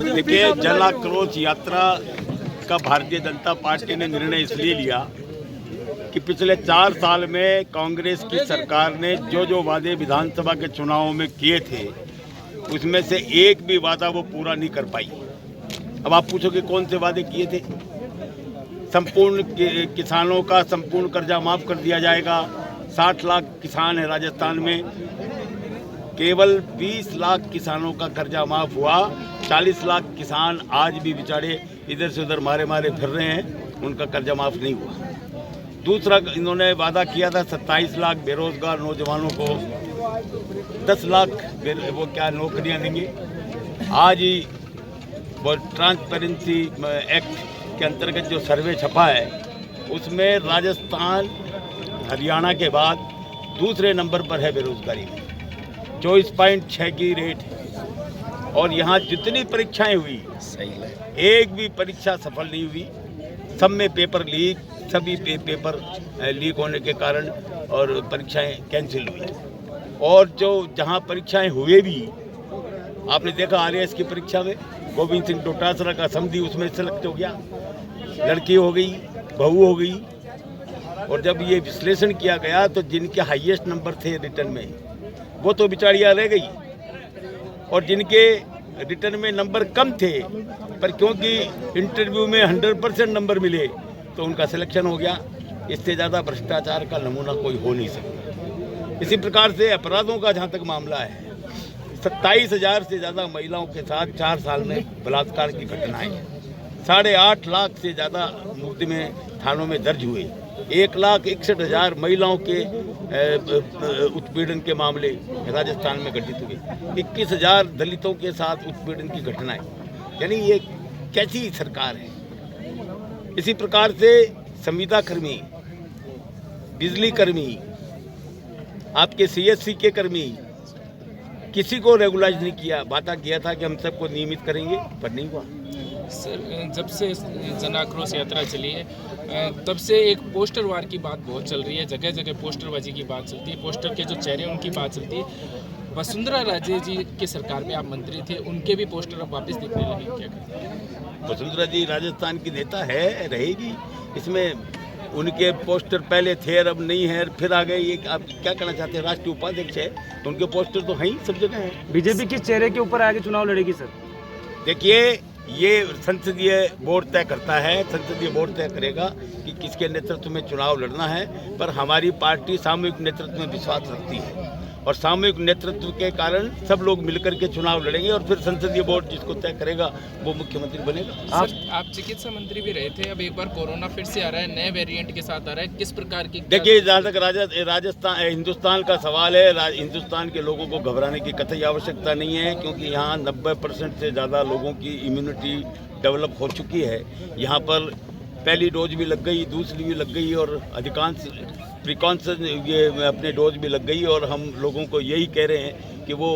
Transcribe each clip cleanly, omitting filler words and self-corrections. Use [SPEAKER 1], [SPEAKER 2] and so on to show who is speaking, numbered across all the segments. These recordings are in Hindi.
[SPEAKER 1] देखिए, जन आक्रोश यात्रा का भारतीय जनता पार्टी ने निर्णय इसलिए लिया कि पिछले 4 साल में कांग्रेस की सरकार ने जो वादे विधानसभा के चुनावों में किए थे उसमें से एक भी वादा वो पूरा नहीं कर पाई। अब आप पूछोगे कौन से वादे किए थे? संपूर्ण किसानों का संपूर्ण कर्जा माफ कर दिया जाएगा। 60 लाख किसान है राजस्थान में, केवल 20 लाख किसानों का कर्जा माफ हुआ। 40 लाख किसान आज भी बेचारे इधर से उधर मारे फिर रहे हैं, उनका कर्जा माफ नहीं हुआ। दूसरा, इन्होंने वादा किया था 27 लाख बेरोजगार नौजवानों को 10 लाख वो क्या नौकरियां देंगे। आज ही वो ट्रांसपेरेंसी एक्ट के अंतर्गत जो सर्वे छपा है उसमें राजस्थान हरियाणा के बाद दूसरे नंबर पर है बेरोजगारी में, 24.6 की रेट है। और यहाँ जितनी परीक्षाएं हुई एक भी परीक्षा सफल नहीं हुई, सब में पेपर लीक, सभी पेपर लीक होने के कारण और परीक्षाएं कैंसिल हुई। और जो जहाँ परीक्षाएं हुए भी, आपने देखा RAS की परीक्षा में गोविंद सिंह डोटासरा का समधी उसमें सेलेक्ट हो गया, लड़की हो गई, बहू हो गई। और जब ये विश्लेषण किया गया तो जिनके हाईएस्ट नंबर थे रिटर्न में वो तो बेचारियाँ रह गई, और जिनके रिटर्न में नंबर कम थे पर क्योंकि इंटरव्यू में 100% नंबर मिले तो उनका सिलेक्शन हो गया। इससे ज़्यादा भ्रष्टाचार का नमूना कोई हो नहीं सकता। इसी प्रकार से अपराधों का जहाँ तक मामला है, 27,000 से ज़्यादा महिलाओं के साथ 4 साल में बलात्कार की घटनाएं, 8.5 लाख से ज़्यादा मुकदमे थानों में दर्ज हुए, 1,61,000 महिलाओं के उत्पीड़न के मामले राजस्थान में घटित हुए, 21,000 दलितों के साथ उत्पीड़न की घटनाएं। यानी ये कैसी सरकार है? इसी प्रकार से संविदा कर्मी, बिजली कर्मी, आपके CSC के कर्मी, किसी को रेगुलाइज नहीं किया। वादा किया था कि हम सबको नियमित करेंगे, पर नहीं हुआ।
[SPEAKER 2] सर, जब से जन आक्रोश यात्रा चली है तब से एक पोस्टर वार की बात बहुत चल रही है, जगह जगह पोस्टरबाजी की बात चलती है, पोस्टर के जो चेहरे उनकी बात चलती है। वसुंधरा राजे जी की सरकार में आप मंत्री थे, उनके भी पोस्टर अब वापस दिखने लगे, क्या करें?
[SPEAKER 1] वसुंधरा जी राजस्थान की नेता है, रहेगी। इसमें उनके पोस्टर पहले थे और अब नहीं है, फिर आ गए। ये आप क्या कहना चाहते हैं? राष्ट्रीय उपाध्यक्ष है तो उनके पोस्टर तो हैं ही, सब जगह हैं।
[SPEAKER 3] बीजेपी किस चेहरे के ऊपर आगे चुनाव लड़ेगी सर?
[SPEAKER 1] देखिए, ये संसदीय बोर्ड तय करता है, संसदीय बोर्ड तय करेगा कि किसके नेतृत्व में चुनाव लड़ना है। पर हमारी पार्टी सामूहिक नेतृत्व में विश्वास रखती है और सामूहिक नेतृत्व के कारण सब लोग मिलकर के चुनाव लड़ेंगे और फिर संसदीय बोर्ड जिसको तय करेगा वो मुख्यमंत्री बनेगा।
[SPEAKER 2] आप चिकित्सा मंत्री भी रहे थे, अब एक बार कोरोना फिर से आ रहा है, नए वेरिएंट के साथ आ रहा है, किस प्रकार की?
[SPEAKER 1] देखिए, जहाँ तक राजस्थान हिंदुस्तान का सवाल है, हिंदुस्तान के लोगों को घबराने की कतई आवश्यकता नहीं है, क्योंकि यहाँ 90% से ज़्यादा लोगों की इम्यूनिटी डेवलप हो चुकी है। यहाँ पर पहली डोज भी लग गई, दूसरी भी लग गई और अधिकांश प्रिकॉशन ये अपने डोज भी लग गई। और हम लोगों को यही कह रहे हैं कि वो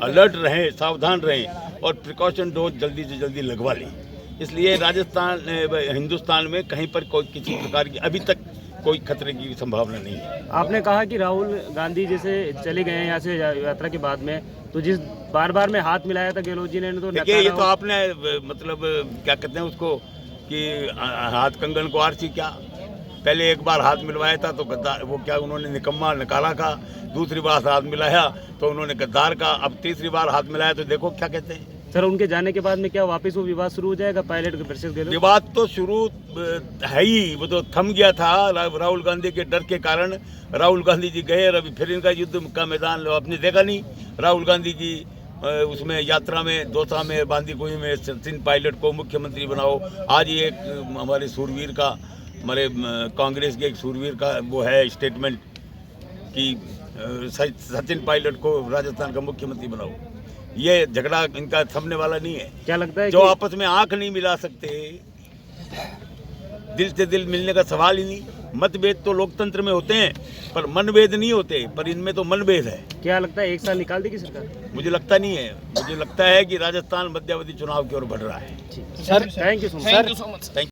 [SPEAKER 1] अलर्ट रहें, सावधान रहें और प्रिकॉशन डोज जल्दी से जल्दी लगवा लें। इसलिए हिंदुस्तान में कहीं पर कोई किसी प्रकार की अभी तक कोई खतरे की संभावना नहीं है।
[SPEAKER 3] आपने कहा कि राहुल गांधी जैसे चले गए हैं यहाँ से यात्रा के बाद में, तो जिस बार में हाथ मिलाया था गहलोत जी ने तो
[SPEAKER 1] देखिए, ये तो आपने मतलब क्या कहते हैं उसको कि हाथ कंगन को आरसी, क्या पहले एक बार हाथ मिलवाया था तो गद्दार, वो क्या उन्होंने निकम्मा निकाला का, दूसरी बार हाथ मिलाया तो उन्होंने गद्दार का, अब तीसरी बार हाथ मिलाया तो देखो क्या कहते हैं।
[SPEAKER 3] सर, उनके जाने के बाद में क्या वापस वो विवाद शुरू हो जाएगा पायलट वर्सेस गहलोत?
[SPEAKER 1] विवाद तो शुरू है ही, वो तो थम गया था राहुल गांधी के डर के कारण। राहुल गांधी जी गए और अभी फिर इनका युद्ध का मैदान आपने देखा नहीं। राहुल गांधी की उसमें यात्रा में दौसा में, बांदीकुई में सचिन पायलट को मुख्यमंत्री बनाओ। आज ही एक हमारे सूरवीर का, हमारे कांग्रेस के एक सूरवीर का वो है स्टेटमेंट कि सचिन पायलट को राजस्थान का मुख्यमंत्री बनाओ। ये झगड़ा इनका थमने वाला नहीं है।
[SPEAKER 3] क्या लगता है
[SPEAKER 1] जो आपस में आंख नहीं मिला सकते, दिल से दिल मिलने का सवाल ही नहीं। मतभेद तो लोकतंत्र में होते हैं पर मनभेद नहीं होते, पर इनमें तो मनभेद है।
[SPEAKER 3] क्या लगता है 1 साल निकाल देगी सरकार?
[SPEAKER 1] मुझे लगता नहीं है। मुझे लगता है कि राजस्थान मध्यावधि चुनाव की ओर बढ़ रहा है।
[SPEAKER 3] Sir, thank you so much.
[SPEAKER 1] Thank